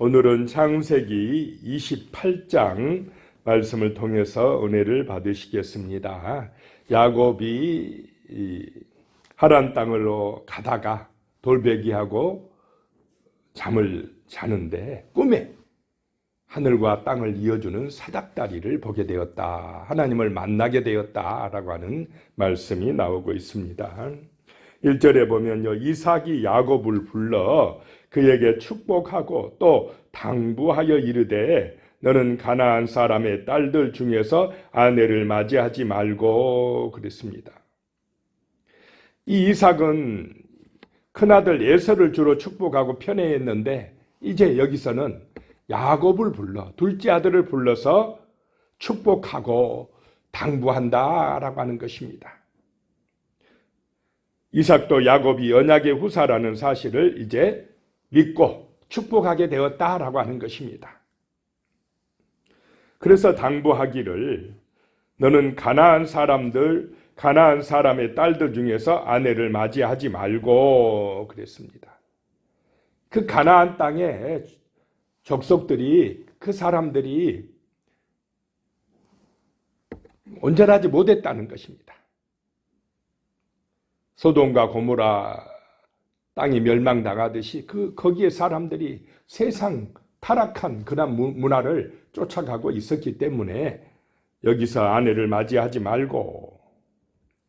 오늘은 창세기 28장 말씀을 통해서 은혜를 받으시겠습니다. 야곱이 하란 땅으로 가다가 돌베기하고 잠을 자는데 꿈에 하늘과 땅을 이어주는 사닥다리를 보게 되었다. 하나님을 만나게 되었다라고 하는 말씀이 나오고 있습니다. 1절에 보면요, 이삭이 야곱을 불러 그에게 축복하고 또 당부하여 이르되 너는 가나안 사람의 딸들 중에서 아내를 맞이하지 말고 그랬습니다. 이 이삭은 큰아들 에서를 주로 축복하고 편애했는데 이제 여기서는 야곱을 불러 둘째 아들을 불러서 축복하고 당부한다라고 하는 것입니다. 이삭도 야곱이 언약의 후사라는 사실을 이제 믿고 축복하게 되었다라고 하는 것입니다. 그래서 당부하기를 너는 가나안 사람의 딸들 중에서 아내를 맞이하지 말고 그랬습니다. 그 가나안 땅에 족속들이 그 사람들이 온전하지 못했다는 것입니다. 소돔과 고모라 땅이 멸망당하듯이 거기에 사람들이 세상 타락한 그런 문화를 쫓아가고 있었기 때문에 여기서 아내를 맞이하지 말고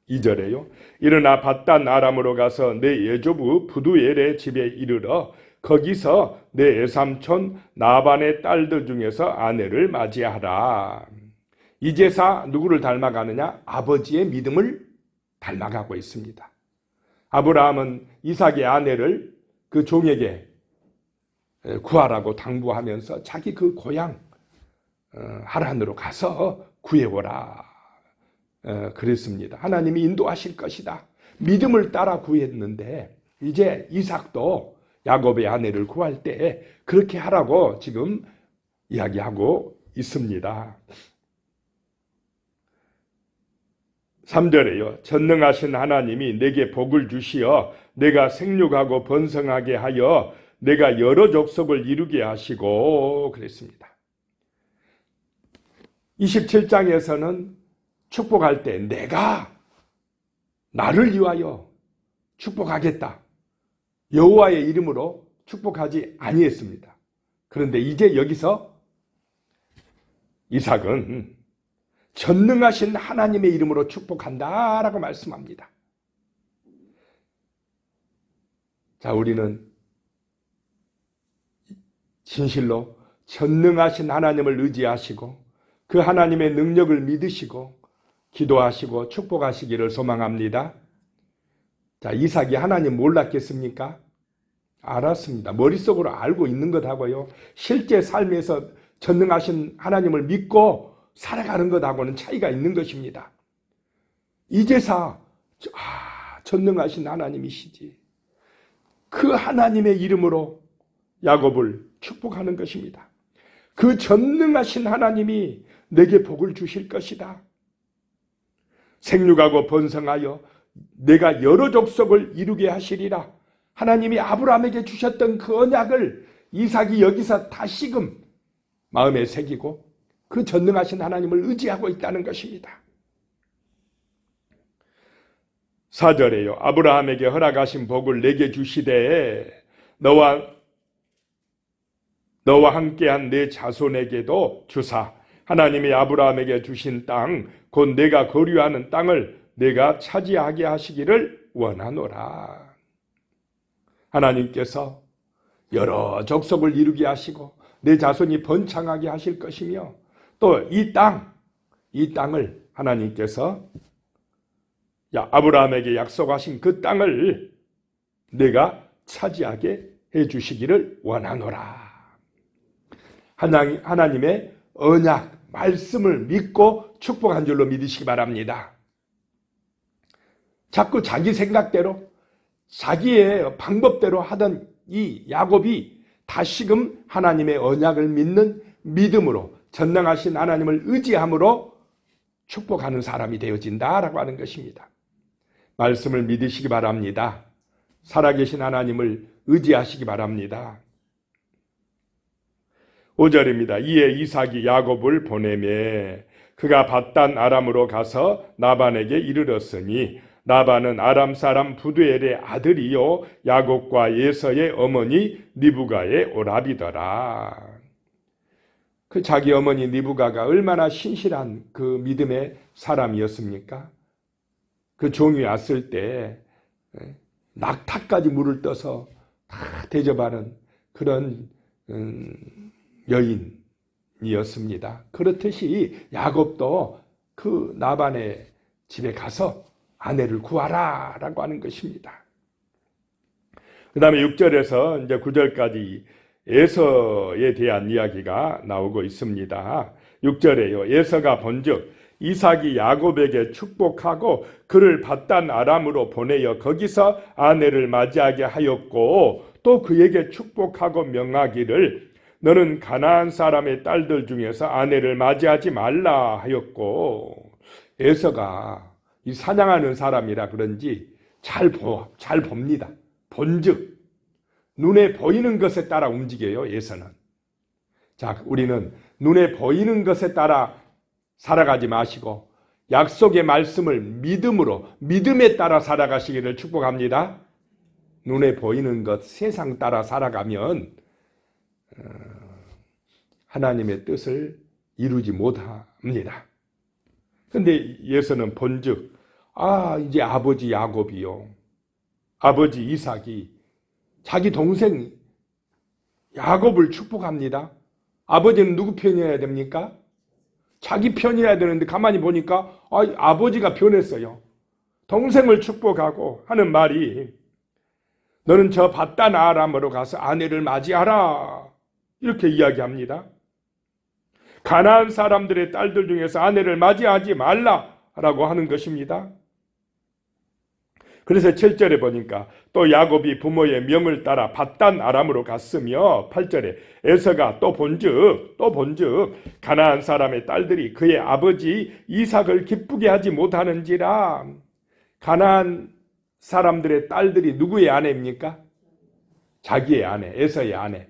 2절에요. 일어나 밧단 아람으로 가서 내 예조부 부두엘의 집에 이르러 거기서 내 애삼촌 나반의 딸들 중에서 아내를 맞이하라. 이 제사 누구를 닮아가느냐? 아버지의 믿음을 닮아가고 있습니다. 아브라함은 이삭의 아내를 그 종에게 구하라고 당부하면서 자기 그 고향 하란으로 가서 구해오라 그랬습니다. 하나님이 인도하실 것이다. 믿음을 따라 구했는데 이제 이삭도 야곱의 아내를 구할 때 그렇게 하라고 지금 이야기하고 있습니다. 3절에요. 전능하신 하나님이 내게 복을 주시어 내가 생육하고 번성하게 하여 내가 여러 족속을 이루게 하시고 그랬습니다. 27장에서는 축복할 때 내가 나를 위하여 축복하겠다. 여호와의 이름으로 축복하지 아니했습니다. 그런데 이제 여기서 이삭은 전능하신 하나님의 이름으로 축복한다라고 말씀합니다. 자, 우리는 진실로 전능하신 하나님을 의지하시고 그 하나님의 능력을 믿으시고 기도하시고 축복하시기를 소망합니다. 자, 이삭이 하나님 몰랐겠습니까? 알았습니다. 머릿속으로 알고 있는 것하고요, 실제 삶에서 전능하신 하나님을 믿고 살아가는 것하고는 차이가 있는 것입니다. 이제서 전능하신 하나님이시지. 그 하나님의 이름으로 야곱을 축복하는 것입니다. 그 전능하신 하나님이 내게 복을 주실 것이다. 생육하고 번성하여 내가 여러 족속을 이루게 하시리라. 하나님이 아브라함에게 주셨던 그 언약을 이삭이 여기서 다시금 마음에 새기고 그 전능하신 하나님을 의지하고 있다는 것입니다. 4절에요. 아브라함에게 허락하신 복을 내게 주시되 너와 함께한 내 자손에게도 주사 하나님이 아브라함에게 주신 땅 곧 내가 거류하는 땅을 내가 차지하게 하시기를 원하노라. 하나님께서 여러 족속을 이루게 하시고 내 자손이 번창하게 하실 것이며 또 이 땅을 하나님께서 아브라함에게 약속하신 그 땅을 내가 차지하게 해주시기를 원하노라. 하나님의 언약, 말씀을 믿고 축복한 줄로 믿으시기 바랍니다. 자꾸 자기 생각대로 자기의 방법대로 하던 이 야곱이 다시금 하나님의 언약을 믿는 믿음으로 전능하신 하나님을 의지함으로 축복하는 사람이 되어진다라고 하는 것입니다. 말씀을 믿으시기 바랍니다. 살아계신 하나님을 의지하시기 바랍니다. 5절입니다. 이에 이삭이 야곱을 보내매 그가 밧단 아람으로 가서 나반에게 이르렀으니 나반은 아람 사람 부두엘의 아들이요 야곱과 예서의 어머니 리브가의 오라비더라. 그 자기 어머니 리브가가 얼마나 신실한 그 믿음의 사람이었습니까? 그 종이 왔을 때 낙타까지 물을 떠서 다 대접하는 그런 여인이었습니다. 그렇듯이 야곱도 그 나반의 집에 가서 아내를 구하라 라고 하는 것입니다. 그 다음에 6절에서 이제 9절까지 에서에 대한 이야기가 나오고 있습니다. 6절에요. 에서가 본즉 이삭이 야곱에게 축복하고 그를 밧단 아람으로 보내어 거기서 아내를 맞이하게 하였고 또 그에게 축복하고 명하기를 너는 가나안 사람의 딸들 중에서 아내를 맞이하지 말라 하였고, 에서가 이 사냥하는 사람이라 그런지 잘 봅니다. 본즉 눈에 보이는 것에 따라 움직여요. 에서는. 자, 우리는 눈에 보이는 것에 따라 살아가지 마시고 약속의 말씀을 믿음으로, 믿음에 따라 살아가시기를 축복합니다. 눈에 보이는 것, 세상 따라 살아가면 하나님의 뜻을 이루지 못합니다. 근데 예서는 본즉 이제 아버지 야곱이요, 아버지 이삭이 자기 동생 야곱을 축복합니다. 아버지는 누구 편이어야 됩니까? 자기 편이어야 되는데 가만히 보니까 아버지가 변했어요. 동생을 축복하고 하는 말이 너는 저 밧단 아람으로 가서 아내를 맞이하라 이렇게 이야기합니다. 가나안 사람들의 딸들 중에서 아내를 맞이하지 말라라고 하는 것입니다. 그래서 7절에 보니까 또 야곱이 부모의 명을 따라 밧단 아람으로 갔으며 8절에 에서가 또 본즉 가나안 사람의 딸들이 그의 아버지 이삭을 기쁘게 하지 못하는지라. 가나안 사람들의 딸들이 누구의 아내입니까? 자기의 아내, 에서의 아내.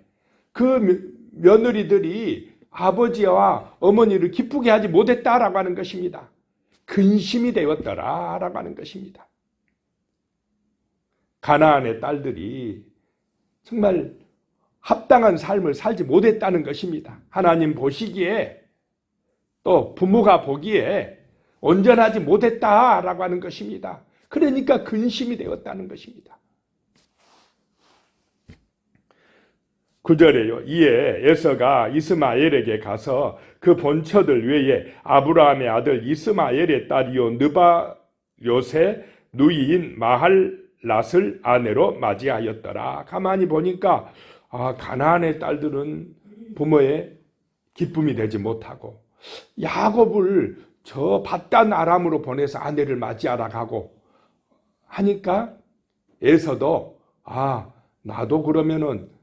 그 며느리들이 아버지와 어머니를 기쁘게 하지 못했다라고 하는 것입니다. 근심이 되었더라라고 하는 것입니다. 가나안의 딸들이 정말 합당한 삶을 살지 못했다는 것입니다. 하나님 보시기에 또 부모가 보기에 온전하지 못했다라고 하는 것입니다. 그러니까 근심이 되었다는 것입니다. 9절에요. 이에 에서가 이스마엘에게 가서 그 본처들 외에 아브라함의 아들 이스마엘의 딸이요 느바요새 누이인 마할랏을 아내로 맞이하였더라. 가만히 보니까 가나안의 딸들은 부모의 기쁨이 되지 못하고 야곱을 저 밧단 아람으로 보내서 아내를 맞이하라 하고 하니까 에서도 나도 그러면은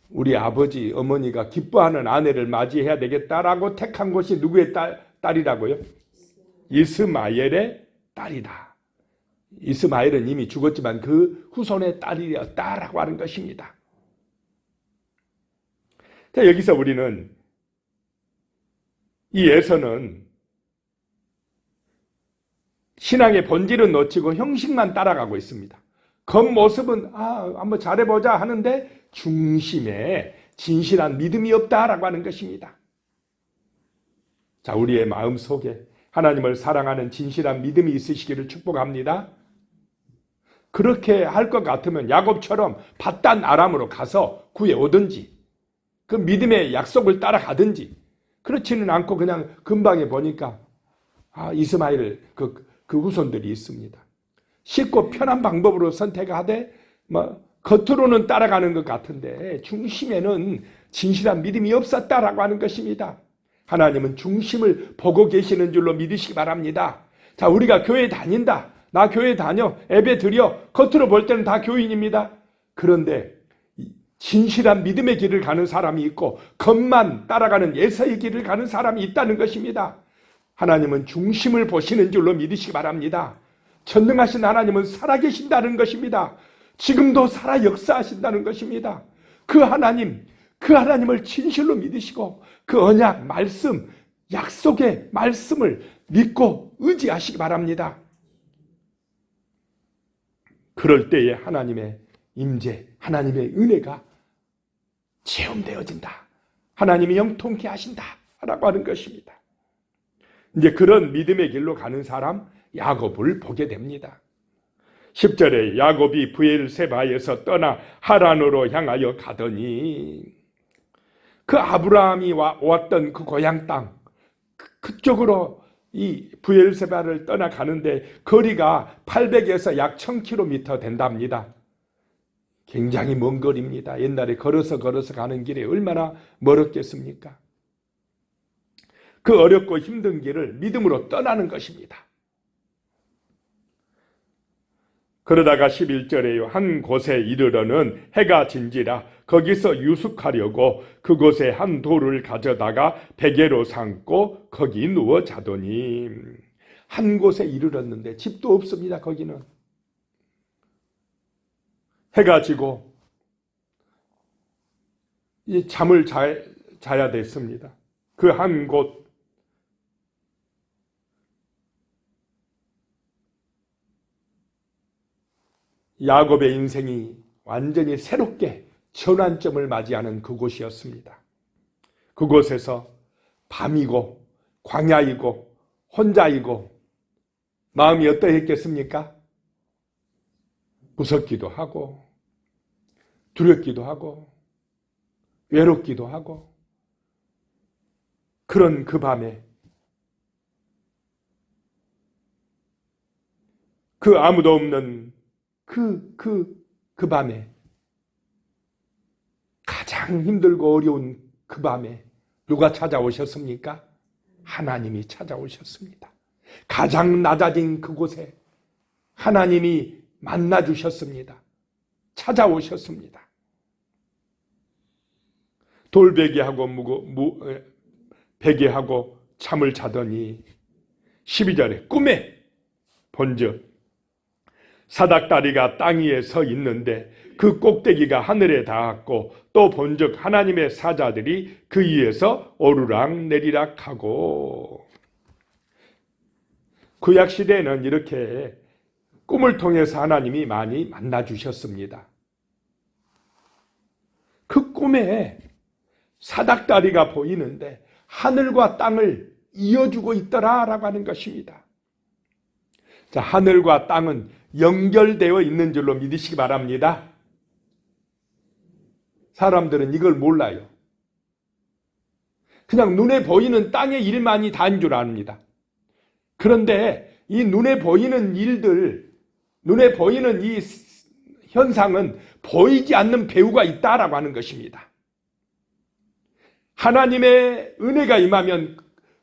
우리 아버지 어머니가 기뻐하는 아내를 맞이해야 되겠다라고 택한 것이 누구의 딸이라고요? 이스마엘의 딸이다. 이스마엘은 이미 죽었지만 그 후손의 딸이었다라고 하는 것입니다. 자, 여기서 우리는 이 에서는 신앙의 본질은 놓치고 형식만 따라가고 있습니다. 겉모습은 한번 잘해보자 하는데 중심에 진실한 믿음이 없다라고 하는 것입니다. 자, 우리의 마음속에 하나님을 사랑하는 진실한 믿음이 있으시기를 축복합니다. 그렇게 할 것 같으면 야곱처럼 밧단 아람으로 가서 구해오든지 그 믿음의 약속을 따라가든지, 그렇지는 않고 그냥 금방에 보니까 이스마엘 그 후손들이 있습니다. 쉽고 편한 방법으로 선택하되 겉으로는 따라가는 것 같은데 중심에는 진실한 믿음이 없었다라고 하는 것입니다. 하나님은 중심을 보고 계시는 줄로 믿으시기 바랍니다. 자, 우리가 교회 다닌다, 나 교회 다녀, 예배 드려, 겉으로 볼 때는 다 교인입니다. 그런데 진실한 믿음의 길을 가는 사람이 있고 겉만 따라가는 예서의 길을 가는 사람이 있다는 것입니다. 하나님은 중심을 보시는 줄로 믿으시기 바랍니다. 전능하신 하나님은 살아계신다는 것입니다. 지금도 살아 역사하신다는 것입니다. 그 하나님, 그 하나님을 진실로 믿으시고 그 언약, 말씀, 약속의 말씀을 믿고 의지하시기 바랍니다. 그럴 때에 하나님의 임재, 하나님의 은혜가 체험되어진다. 하나님이 영통케 하신다 라고 하는 것입니다. 이제 그런 믿음의 길로 가는 사람 야곱을 보게 됩니다. 10절에 야곱이 브엘세바에서 떠나 하란으로 향하여 가더니 그 아브라함이 왔던 그 고향 땅 그쪽으로 이 브엘세바를 떠나가는데 거리가 800에서 약 1000km 된답니다. 굉장히 먼 거리입니다. 옛날에 걸어서 가는 길이 얼마나 멀었겠습니까? 그 어렵고 힘든 길을 믿음으로 떠나는 것입니다. 그러다가 11절에요. 한 곳에 이르러는 해가 진지라 거기서 유숙하려고 그곳에 한 돌을 가져다가 베개로 삼고 거기 누워 자더니 한 곳에 이르렀는데 집도 없습니다. 거기는 해가 지고 이 잠을 자야 됐습니다. 그 한 곳 야곱의 인생이 완전히 새롭게 전환점을 맞이하는 그곳이었습니다. 그곳에서 밤이고 광야이고 혼자이고 마음이 어떠했겠습니까? 무섭기도 하고 두렵기도 하고 외롭기도 하고 그런 그 밤에 그 아무도 없는 그 밤에 가장 힘들고 어려운 그 밤에 누가 찾아오셨습니까? 하나님이 찾아오셨습니다. 가장 낮아진 그곳에 하나님이 만나주셨습니다. 찾아오셨습니다. 돌베개하고 베개하고 잠을 자더니 12절에 꿈에 본즉 사닥다리가 땅 위에 서 있는데 그 꼭대기가 하늘에 닿았고 또 본즉 하나님의 사자들이 그 위에서 오르락 내리락 하고. 구약시대에는 이렇게 꿈을 통해서 하나님이 많이 만나주셨습니다. 그 꿈에 사닥다리가 보이는데 하늘과 땅을 이어주고 있더라라고 하는 것입니다. 자, 하늘과 땅은 연결되어 있는 줄로 믿으시기 바랍니다. 사람들은 이걸 몰라요. 그냥 눈에 보이는 땅의 일만이 다인 줄 압니다. 그런데 이 눈에 보이는 일들, 눈에 보이는 이 현상은 보이지 않는 배후가 있다라고 하는 것입니다. 하나님의 은혜가 임하면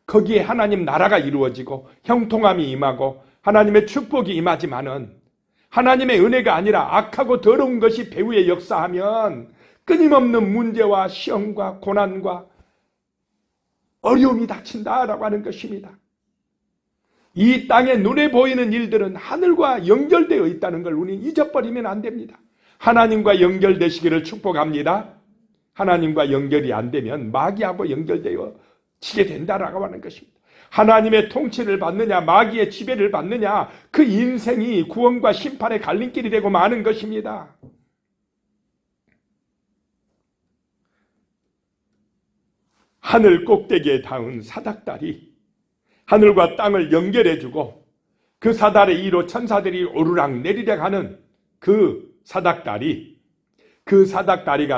거기에 하나님 나라가 이루어지고 형통함이 임하고 하나님의 축복이 임하지만은 하나님의 은혜가 아니라 악하고 더러운 것이 배후에 역사하면 끊임없는 문제와 시험과 고난과 어려움이 닥친다라고 하는 것입니다. 이 땅에 눈에 보이는 일들은 하늘과 연결되어 있다는 걸 우리는 잊어버리면 안 됩니다. 하나님과 연결되시기를 축복합니다. 하나님과 연결이 안 되면 마귀하고 연결되어 지게 된다라고 하는 것입니다. 하나님의 통치를 받느냐 마귀의 지배를 받느냐 그 인생이 구원과 심판의 갈림길이 되고 마는 것입니다. 하늘 꼭대기에 닿은 사닥다리 하늘과 땅을 연결해주고 그 사다리 위로 천사들이 오르락 내리락 하는 그 사닥다리가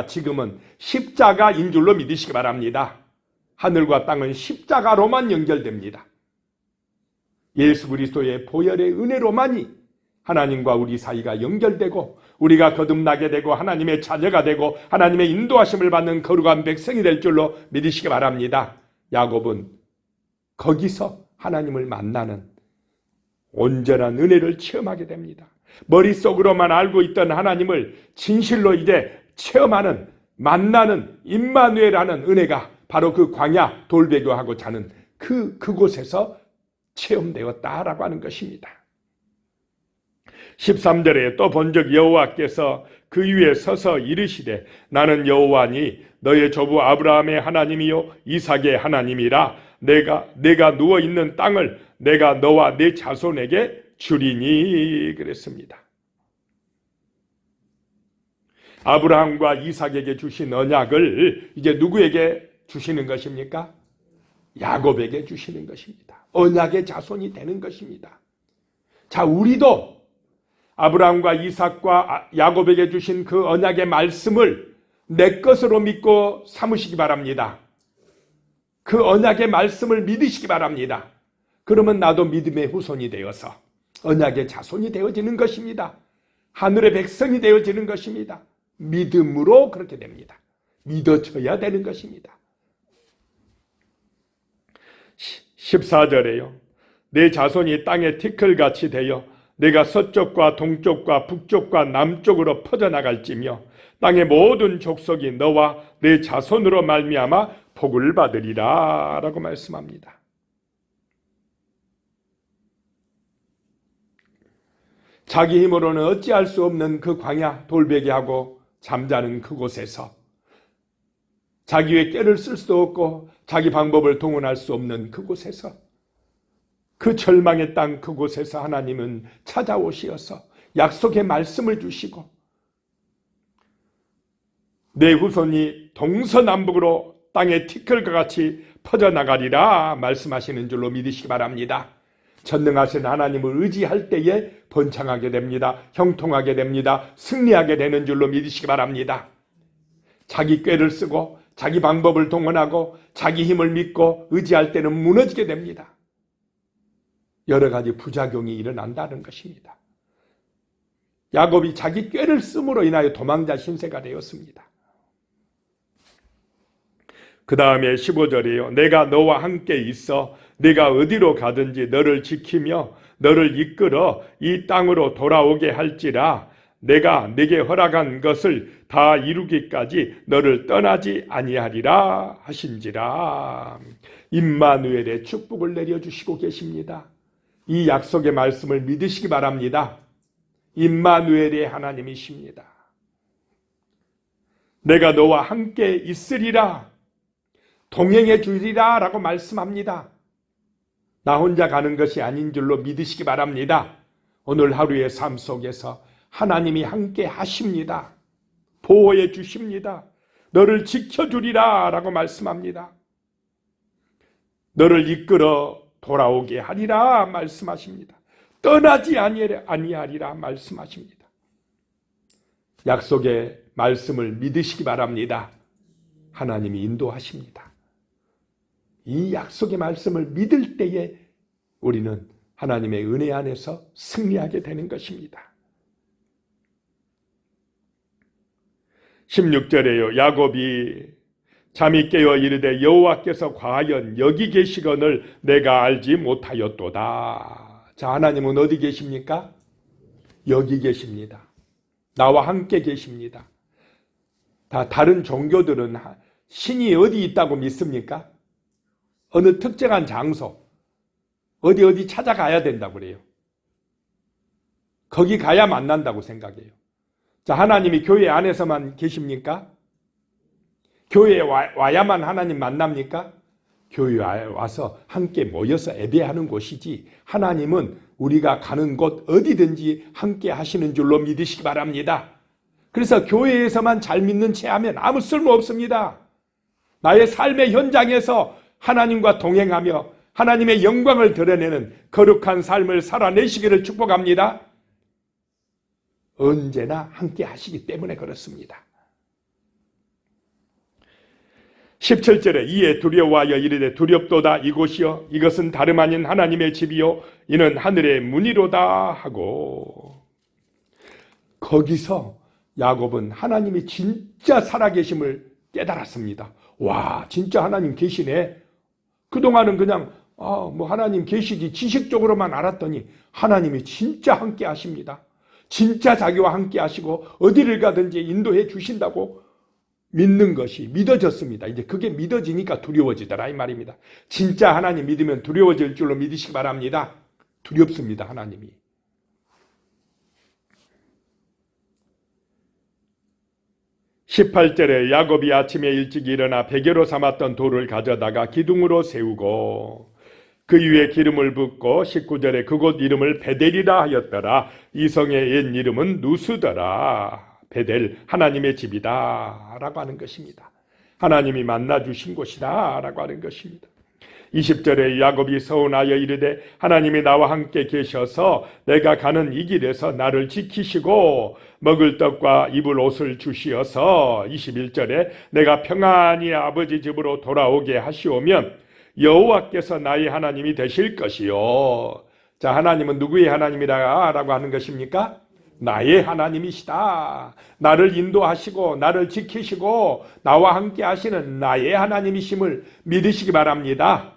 지금은 십자가인 줄로 믿으시기 바랍니다. 하늘과 땅은 십자가로만 연결됩니다. 예수 그리스도의 보혈의 은혜로만이 하나님과 우리 사이가 연결되고 우리가 거듭나게 되고 하나님의 자녀가 되고 하나님의 인도하심을 받는 거룩한 백성이 될 줄로 믿으시기 바랍니다. 야곱은 거기서 하나님을 만나는 온전한 은혜를 체험하게 됩니다. 머릿속으로만 알고 있던 하나님을 진실로 이제 체험하는 만나는 임마누엘하는 은혜가 바로 그 광야 돌베개하고 자는 그곳에서 체험되었다라고 하는 것입니다. 13절에 또 본즉 여호와께서 그 위에 서서 이르시되 나는 여호와니 너의 조부 아브라함의 하나님이요 이삭의 하나님이라. 내가 누워 있는 땅을 내가 너와 네 자손에게 주리니 그랬습니다. 아브라함과 이삭에게 주신 언약을 이제 누구에게 주시는 것입니까? 야곱에게 주시는 것입니다. 언약의 자손이 되는 것입니다. 자, 우리도 아브라함과 이삭과 야곱에게 주신 그 언약의 말씀을 내 것으로 믿고 삼으시기 바랍니다. 그 언약의 말씀을 믿으시기 바랍니다. 그러면 나도 믿음의 후손이 되어서 언약의 자손이 되어지는 것입니다. 하늘의 백성이 되어지는 것입니다. 믿음으로 그렇게 됩니다. 믿어져야 되는 것입니다. 14절에요. 내 자손이 땅의 티끌같이 되어 내가 서쪽과 동쪽과 북쪽과 남쪽으로 퍼져나갈지며 땅의 모든 족속이 너와 내 자손으로 말미암아 복을 받으리라 라고 말씀합니다. 자기 힘으로는 어찌할 수 없는 그 광야 돌베개하고 잠자는 그곳에서 자기의 꾀를 쓸 수도 없고 자기 방법을 동원할 수 없는 그곳에서 그 절망의 땅 그곳에서 하나님은 찾아오시어서 약속의 말씀을 주시고 내 후손이 동서남북으로 땅의 티끌과 같이 퍼져나가리라 말씀하시는 줄로 믿으시기 바랍니다. 전능하신 하나님을 의지할 때에 번창하게 됩니다. 형통하게 됩니다. 승리하게 되는 줄로 믿으시기 바랍니다. 자기 꾀를 쓰고 자기 방법을 동원하고 자기 힘을 믿고 의지할 때는 무너지게 됩니다. 여러 가지 부작용이 일어난다는 것입니다. 야곱이 자기 꾀를 씀으로 인하여 도망자 신세가 되었습니다. 그 다음에 15절이에요. 내가 너와 함께 있어 네가 어디로 가든지 너를 지키며 너를 이끌어 이 땅으로 돌아오게 할지라. 내가 네게 허락한 것을 다 이루기까지 너를 떠나지 아니하리라 하신지라. 임마누엘의 축복을 내려주시고 계십니다. 이 약속의 말씀을 믿으시기 바랍니다. 임마누엘의 하나님이십니다. 내가 너와 함께 있으리라, 동행해 주리라 라고 말씀합니다. 나 혼자 가는 것이 아닌 줄로 믿으시기 바랍니다. 오늘 하루의 삶 속에서 하나님이 함께 하십니다. 보호해 주십니다. 너를 지켜주리라 라고 말씀합니다. 너를 이끌어 돌아오게 하리라 말씀하십니다. 떠나지 아니하리라 말씀하십니다. 약속의 말씀을 믿으시기 바랍니다. 하나님이 인도하십니다. 이 약속의 말씀을 믿을 때에 우리는 하나님의 은혜 안에서 승리하게 되는 것입니다. 16절에요. 야곱이 잠이 깨어 이르되 여호와께서 과연 여기 계시거늘 내가 알지 못하였도다. 자, 하나님은 어디 계십니까? 여기 계십니다. 나와 함께 계십니다. 다른 종교들은 신이 어디 있다고 믿습니까? 어느 특정한 장소, 어디 찾아가야 된다고 그래요. 거기 가야 만난다고 생각해요. 자, 하나님이 교회 안에서만 계십니까? 교회에 와야만 하나님 만납니까? 교회에 와서 함께 모여서 예배하는 곳이지 하나님은 우리가 가는 곳 어디든지 함께 하시는 줄로 믿으시기 바랍니다. 그래서 교회에서만 잘 믿는 채 하면 아무 쓸모 없습니다. 나의 삶의 현장에서 하나님과 동행하며 하나님의 영광을 드러내는 거룩한 삶을 살아내시기를 축복합니다. 언제나 함께 하시기 때문에 그렇습니다. 17절에 이에 두려워하여 이르되 두렵도다 이곳이여 이것은 다름 아닌 하나님의 집이요 이는 하늘의 문이로다 하고, 거기서 야곱은 하나님이 진짜 살아계심을 깨달았습니다. 와, 진짜 하나님 계시네. 그동안은 그냥 하나님 계시지 지식적으로만 알았더니 하나님이 진짜 함께 하십니다. 진짜 자기와 함께 하시고 어디를 가든지 인도해 주신다고 믿는 것이 믿어졌습니다. 이제 그게 믿어지니까 두려워지더라 이 말입니다. 진짜 하나님 믿으면 두려워질 줄로 믿으시기 바랍니다. 두렵습니다, 하나님이. 18절에 야곱이 아침에 일찍 일어나 베개로 삼았던 돌을 가져다가 기둥으로 세우고 그 위에 기름을 붓고 19절에 그곳 이름을 베델이라 하였더라. 이 성의 옛 이름은 누스더라. 베델, 하나님의 집이다 라고 하는 것입니다. 하나님이 만나주신 곳이다 라고 하는 것입니다. 20절에 야곱이 서운하여 이르되 하나님이 나와 함께 계셔서 내가 가는 이 길에서 나를 지키시고 먹을 떡과 입을 옷을 주시어서 21절에 내가 평안히 아버지 집으로 돌아오게 하시오면 여호와께서 나의 하나님이 되실 것이요. 자, 하나님은 누구의 하나님이라고 하는 것입니까? 나의 하나님이시다. 나를 인도하시고 나를 지키시고 나와 함께 하시는 나의 하나님이심을 믿으시기 바랍니다.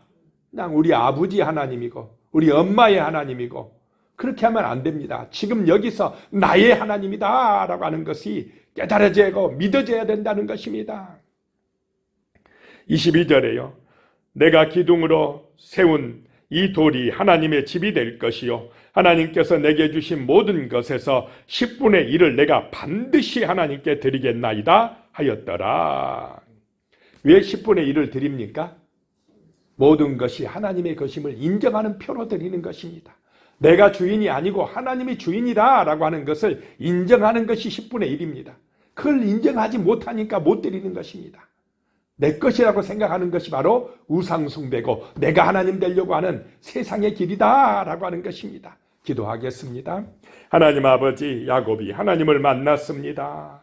그냥 우리 아버지 하나님이고 우리 엄마의 하나님이고 그렇게 하면 안 됩니다. 지금 여기서 나의 하나님이다 라고 하는 것이 깨달아지고 믿어져야 된다는 것입니다. 22절에요. 내가 기둥으로 세운 이 돌이 하나님의 집이 될 것이요 하나님께서 내게 주신 모든 것에서 10분의 1을 내가 반드시 하나님께 드리겠나이다 하였더라. 왜 10분의 1을 드립니까? 모든 것이 하나님의 것임을 인정하는 표로 드리는 것입니다. 내가 주인이 아니고 하나님이 주인이다 라고 하는 것을 인정하는 것이 10분의 1입니다. 그걸 인정하지 못하니까 못 드리는 것입니다. 내 것이라고 생각하는 것이 바로 우상숭배고 내가 하나님 되려고 하는 세상의 길이다 라고 하는 것입니다. 기도하겠습니다. 하나님 아버지, 야곱이 하나님을 만났습니다.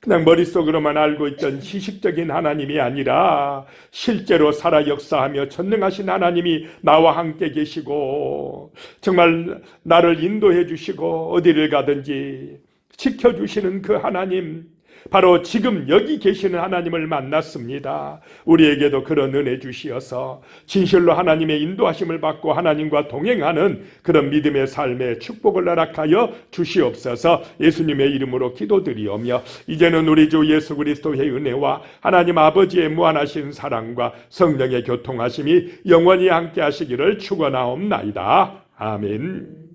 그냥 머릿속으로만 알고 있던 지식적인 하나님이 아니라 실제로 살아 역사하며 전능하신 하나님이 나와 함께 계시고 정말 나를 인도해 주시고 어디를 가든지 지켜주시는 그 하나님, 바로 지금 여기 계시는 하나님을 만났습니다. 우리에게도 그런 은혜 주시어서 진실로 하나님의 인도하심을 받고 하나님과 동행하는 그런 믿음의 삶의 축복을 허락하여 주시옵소서. 예수님의 이름으로 기도드리오며 이제는 우리 주 예수 그리스도의 은혜와 하나님 아버지의 무한하신 사랑과 성령의 교통하심이 영원히 함께 하시기를 축원하옵나이다. 아멘.